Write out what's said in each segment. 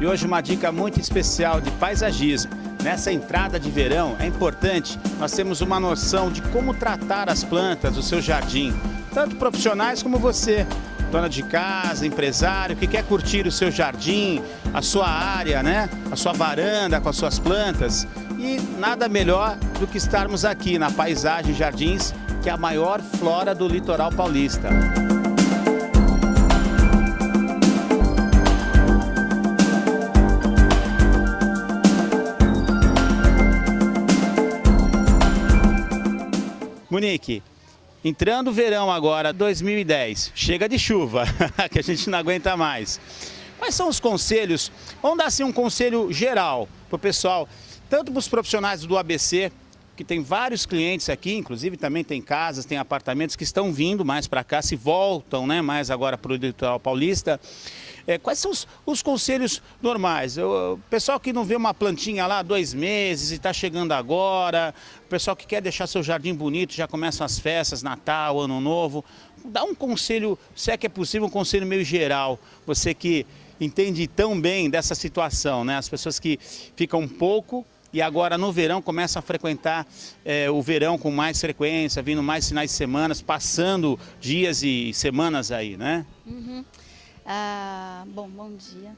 E hoje uma dica muito especial de paisagismo. Nessa entrada de verão é importante nós termos uma noção de como tratar as plantas do seu jardim. Tanto profissionais como você, dona de casa, empresário, que quer curtir o seu jardim, a sua área, né? A sua varanda com as suas plantas. E nada melhor do que estarmos aqui na Paisagem Jardins, que é a maior flora do litoral paulista. Monique, entrando o verão agora, 2010, chega de chuva, que a gente não aguenta mais. Quais são os conselhos? Vamos dar assim um conselho geral para o pessoal, tanto para os profissionais do ABC, que tem vários clientes aqui, inclusive também tem casas, tem apartamentos que estão vindo mais para cá, se voltam, né, mais agora para o litoral paulista. Quais são os conselhos normais? O pessoal que não vê uma plantinha lá há 2 meses e está chegando agora, o pessoal que quer deixar seu jardim bonito, já começam as festas, Natal, Ano Novo. Dá um conselho, se é que é possível, um conselho meio geral. Você que entende tão bem dessa situação, né? As pessoas que ficam um pouco e agora no verão começam a frequentar o verão com mais frequência, vindo mais finais de semana, passando dias e semanas aí, né? Uhum. Bom dia.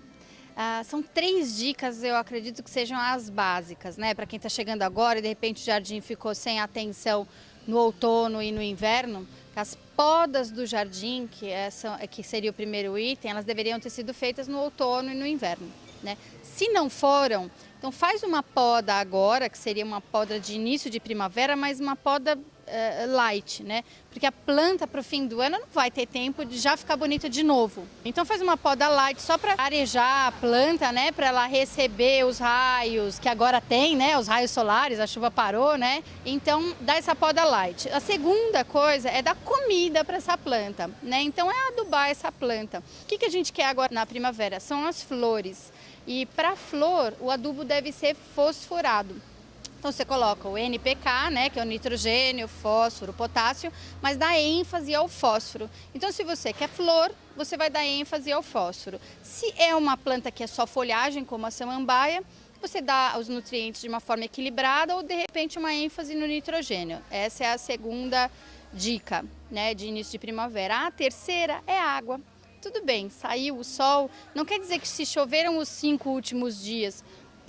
São 3 dicas, eu acredito que sejam as básicas, né? Para quem está chegando agora e de repente o jardim ficou sem atenção no outono e no inverno, as podas do jardim, que seria o primeiro item, elas deveriam ter sido feitas no outono e no inverno, né? Se não foram, então faz uma poda agora, que seria uma poda de início de primavera, mas uma poda light, né? Porque a planta para o fim do ano não vai ter tempo de já ficar bonita de novo. Então faz uma poda light só para arejar a planta, né? Para ela receber os raios que agora tem, né? Os raios solares, a chuva parou, né? Então dá essa poda light. A segunda coisa é dar comida para essa planta, né? Então é adubar essa planta. O que a gente quer agora na primavera? São as flores. E para flor o adubo deve ser fosforado. Então você coloca o NPK, né, que é o nitrogênio, fósforo, potássio, mas dá ênfase ao fósforo. Então se você quer flor, você vai dar ênfase ao fósforo. Se é uma planta que é só folhagem, como a samambaia, você dá os nutrientes de uma forma equilibrada ou de repente uma ênfase no nitrogênio. Essa é a segunda dica, né, de início de primavera. A terceira é água. Tudo bem, saiu o sol, não quer dizer que se choveram os 5 últimos dias,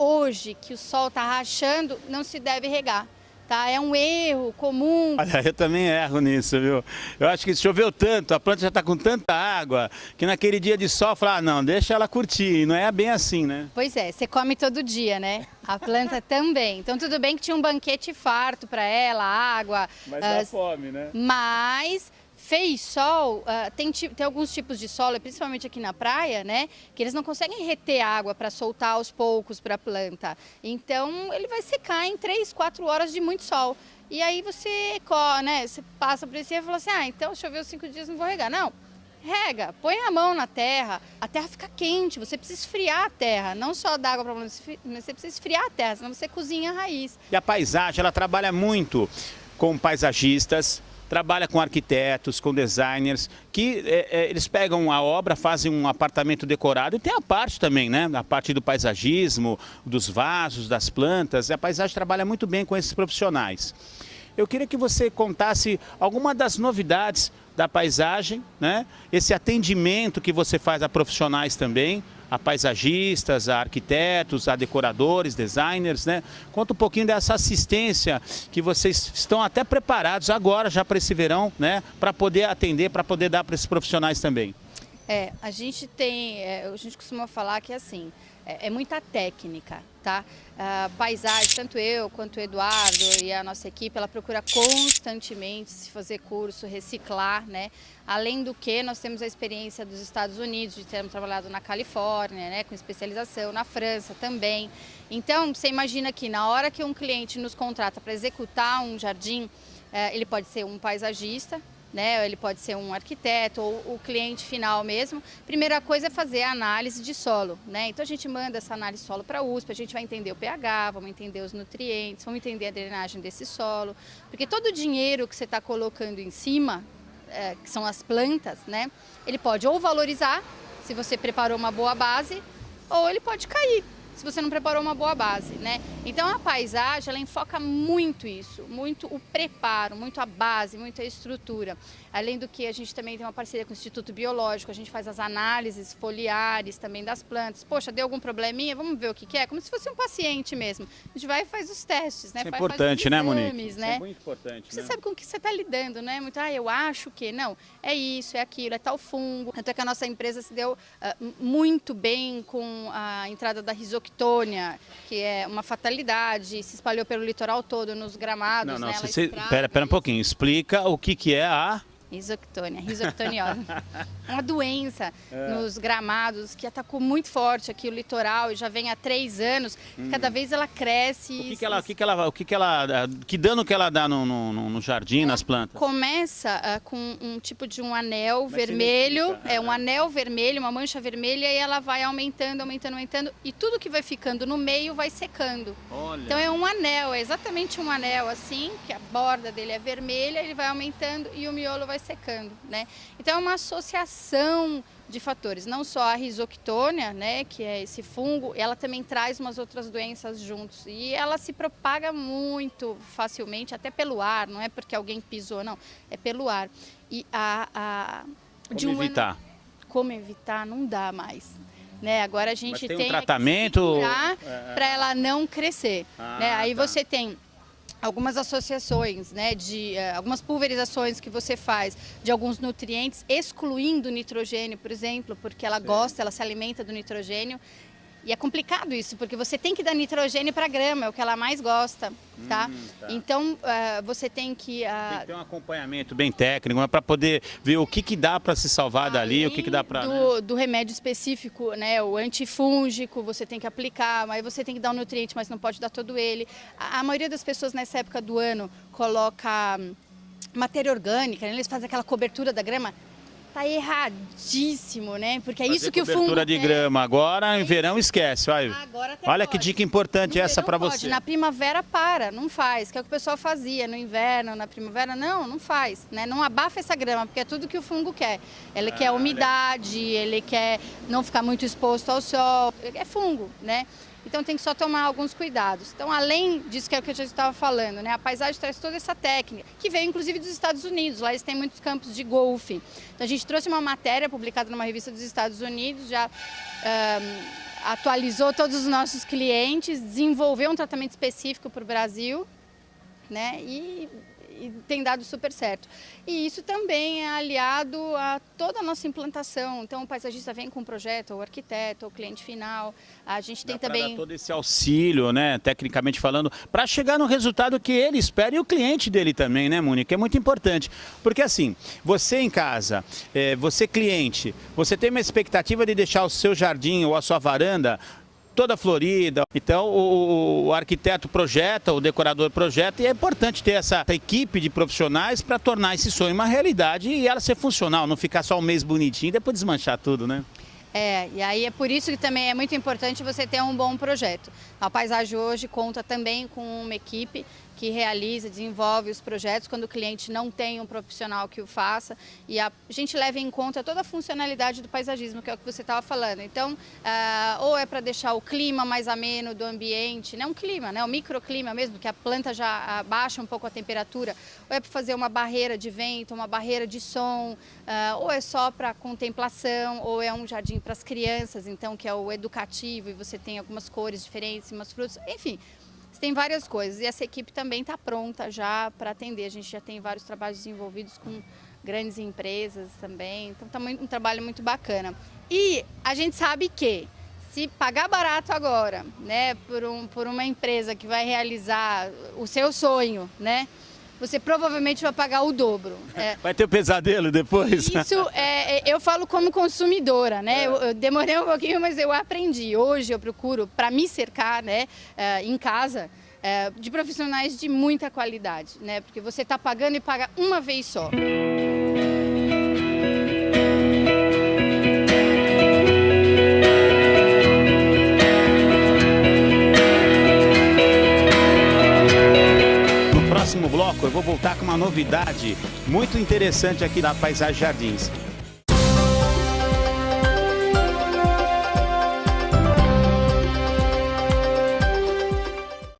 hoje, que o sol está rachando, não se deve regar, tá? É um erro comum. Olha, eu também erro nisso, viu? Eu acho que choveu tanto, a planta já está com tanta água, que naquele dia de sol, fala, não, deixa ela curtir. Não é bem assim, né? Pois é, você come todo dia, né? A planta também. Então tudo bem que tinha um banquete farto para ela, água. Mas dá fome, né? Mas fez sol, tem alguns tipos de solo, principalmente aqui na praia, né, que eles não conseguem reter água para soltar aos poucos para a planta. Então ele vai secar em 3, 4 horas de muito sol. E aí você passa por esse e fala assim, então choveu 5 dias, não vou regar. Não, rega, põe a mão na terra, a terra fica quente, você precisa esfriar a terra, não só dar água para a planta, mas você precisa esfriar a terra, senão você cozinha a raiz. E a paisagem, ela trabalha muito com paisagistas, trabalha com arquitetos, com designers, que eles pegam a obra, fazem um apartamento decorado e tem a parte também, né? A parte do paisagismo, dos vasos, das plantas. A paisagem trabalha muito bem com esses profissionais. Eu queria que você contasse alguma das novidades da paisagem, né? Esse atendimento que você faz a profissionais também, a paisagistas, a arquitetos, a decoradores, designers, né? Conta um pouquinho dessa assistência que vocês estão até preparados agora já para esse verão, né? Para poder atender, para poder dar para esses profissionais também. A gente a gente costuma falar que assim, é muita técnica, tá? Paisagem, tanto eu quanto o Eduardo e a nossa equipe, ela procura constantemente se fazer curso, reciclar, né? Além do que, nós temos a experiência dos Estados Unidos, de termos trabalhado na Califórnia, né? Com especialização, na França também. Então, você imagina que na hora que um cliente nos contrata para executar um jardim, ele pode ser um paisagista, né? Ele pode ser um arquiteto ou o cliente final mesmo. Primeira coisa é fazer a análise de solo, né? Então a gente manda essa análise de solo para a USP, a gente vai entender o pH, vamos entender os nutrientes, vamos entender a drenagem desse solo, porque todo o dinheiro que você está colocando em cima, que são as plantas, né? Ele pode ou valorizar, se você preparou uma boa base, ou ele pode cair, se você não preparou uma boa base, né? Então a paisagem, ela enfoca muito isso, muito o preparo, muito a base, muito a estrutura. Além do que a gente também tem uma parceria com o Instituto Biológico, a gente faz as análises foliares também das plantas. Poxa, deu algum probleminha? Vamos ver o que é, como se fosse um paciente mesmo. A gente vai e faz os testes, né? Isso é importante, né, Monique? Né? Isso é muito importante, Você né? sabe com o que você está lidando, né? Muito, eu acho que, não, é isso, é aquilo, é tal fungo. Tanto é que a nossa empresa se deu muito bem com a entrada da risoctônia, que é uma fatalidade, se espalhou pelo litoral todo, nos gramados, né? Pera um pouquinho, explica o que é a... Risoctoniose. Uma doença nos gramados que atacou muito forte aqui o litoral e já vem há 3 anos. Cada vez ela cresce. Que dano que ela dá no jardim, nas plantas? Começa com um tipo de um anel vermelho, um anel vermelho, uma mancha vermelha, e ela vai aumentando, aumentando, aumentando, e tudo que vai ficando no meio vai secando. Olha. Então é um anel, é exatamente um anel assim, que a borda dele é vermelha, ele vai aumentando e o miolo vai secando, né? Então é uma associação de fatores, não só a risoctônia, né, que é esse fungo, ela também traz umas outras doenças juntos e ela se propaga muito facilmente, até pelo ar, não é porque alguém pisou, não, é pelo ar. E Como evitar? Como evitar? Não dá mais. Né? Agora a gente tem um tratamento para ela não crescer. Né? Aí tá. você tem algumas associações, né, de algumas pulverizações que você faz de alguns nutrientes, excluindo o nitrogênio, por exemplo, porque ela gosta, ela se alimenta do nitrogênio. E é complicado isso, porque você tem que dar nitrogênio para a grama, é o que ela mais gosta, tá? Então, você tem que... Tem que ter um acompanhamento bem técnico, para poder ver o que dá para se salvar dali, o que dá para... Do remédio específico, né, o antifúngico, você tem que aplicar, aí você tem que dar um nutriente, mas não pode dar todo ele. A maioria das pessoas nessa época do ano coloca matéria orgânica, né? Eles fazem aquela cobertura da grama. Tá erradíssimo, né? Porque é isso que o fungo cobertura de grama. Agora, em verão, esquece. Olha que dica importante essa para você. Na primavera, não faz. Que é o que o pessoal fazia no inverno, na primavera. Não faz. Né? Não abafa essa grama, porque é tudo que o fungo quer. Ele quer umidade, ele quer não ficar muito exposto ao sol. É fungo, né? Então tem que só tomar alguns cuidados. Então, além disso que é o que a gente estava falando, né? A paisagem traz toda essa técnica, que veio inclusive dos Estados Unidos. Lá eles têm muitos campos de golfe. Então a gente trouxe uma matéria publicada numa revista dos Estados Unidos, já atualizou todos os nossos clientes, desenvolveu um tratamento específico para o Brasil, né? E tem dado super certo. E isso também é aliado a toda a nossa implantação. Então o paisagista vem com um projeto, ou o arquiteto, ou o cliente final. A gente tem também... dar todo esse auxílio, né, tecnicamente falando, para chegar no resultado que ele espera e o cliente dele também, né, Monique? É muito importante. Porque assim, você em casa, você cliente, você tem uma expectativa de deixar o seu jardim ou a sua varanda toda florida. Então o arquiteto projeta, o decorador projeta, e é importante ter essa equipe de profissionais para tornar esse sonho uma realidade e ela ser funcional, não ficar só um mês bonitinho e depois desmanchar tudo, né? E aí é por isso que também é muito importante você ter um bom projeto. A Paisagem hoje conta também com uma equipe que realiza, desenvolve os projetos quando o cliente não tem um profissional que o faça, e a gente leva em conta toda a funcionalidade do paisagismo, que é o que você estava falando. Então, ou é para deixar o clima mais ameno do ambiente, não o clima, né, o microclima mesmo, que a planta já abaixa um pouco a temperatura, ou é para fazer uma barreira de vento, uma barreira de som, ou é só para contemplação, ou é um jardim para as crianças, então, que é o educativo, e você tem algumas cores diferentes, umas frutas, enfim. Tem várias coisas e essa equipe também está pronta já para atender. A gente já tem vários trabalhos desenvolvidos com grandes empresas também, então está um trabalho muito bacana. E a gente sabe que se pagar barato agora, né, por uma empresa que vai realizar o seu sonho, né, você provavelmente vai pagar o dobro. Vai ter o pesadelo depois? Isso, eu falo como consumidora, né? Eu demorei um pouquinho, mas eu aprendi. Hoje eu procuro, para me cercar, né, em casa, de profissionais de muita qualidade, né? Porque você está pagando e paga uma vez só. No próximo bloco eu vou voltar com uma novidade muito interessante aqui da Paisagem Jardins.